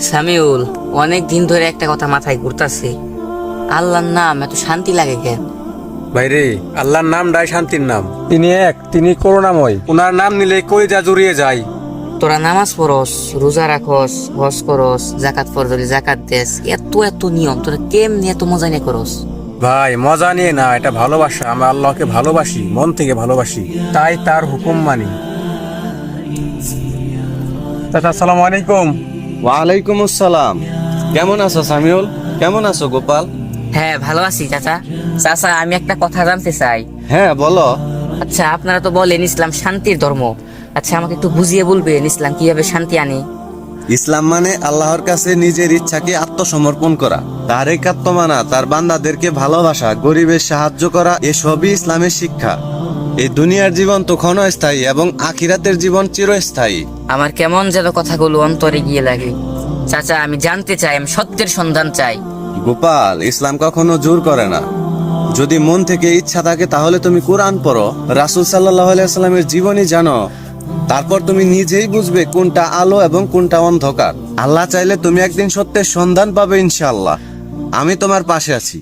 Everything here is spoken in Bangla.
সামিউল, অনেক দিন ধরে একটা কথা মাথায় ঘুরতাছে। আল্লাহর নাম এত শান্তি লাগে কেন? ভাইরে, আল্লাহর নামটাই শান্তির নাম। তিনি এক, তিনি করুণাময়। ওনার নাম নিলে কলিজা জুড়িয়ে যায়। তোরা নামাজ পড়স, রোজা রাখস, হজ করস, জাকাত ফরজলি জাকাত দেস, এত এত নিয়ম তোরা কেমনি এত মজা নিয়ে করস? ভাই, মজা নিয়ে না, এটা ভালোবাসা। আমরা আল্লাহকে ভালোবাসি, মন থেকে ভালোবাসি, তাই তার হুকুম মানি। চাচা, আসসালামু আলাইকুম। ওয়ালাইকুম আসসালাম। কেমন আছো সামিউল? কেমন আছো গোপাল? হ্যাঁ, ভালো আছি চাচা। চাচা, আমি একটা কথা জানতে চাই। হ্যাঁ, বলো। আচ্ছা, আপনারা তো বলেন ইসলাম শান্তির ধর্ম। আচ্ছা, আমাকে একটু বুঝিয়ে বলবেন ইসলাম কিভাবে শান্তি আনে? ইসলাম মানে আল্লাহর কাছে নিজের ইচ্ছাকে আত্মসমর্পণ করা, তার একাত্ম মানা, তার বান্দাদেরকে ভালোবাসা, গরিবের সাহায্য করা, এসবই ইসলামের শিক্ষা। এই দুনিয়ার জীবন তো ক্ষণস্থায়ী এবং আখিরাতের জীবন চিরস্থায়ী। আমার কেমন যেন কথাগুলো অন্তরে গিয়ে লাগে। চাচা, আমি জানতে চাই, আমি সত্যের সন্ধান চাই। গোপাল, ইসলাম কখনো জোর করে না। যদি মন থেকে ইচ্ছা থাকে তাহলে তুমি কোরআন পড়ো, রাসূল সাল্লাল্লাহু আলাইহি সাল্লামের জীবনী জানো, তারপর তুমি নিজেই বুঝবে কোনটা আলো এবং কোনটা অন্ধকার। আল্লাহ চাইলে তুমি একদিন সত্যের সন্ধান পাবে ইনশাআল্লাহ। আমি তোমার পাশে আছি।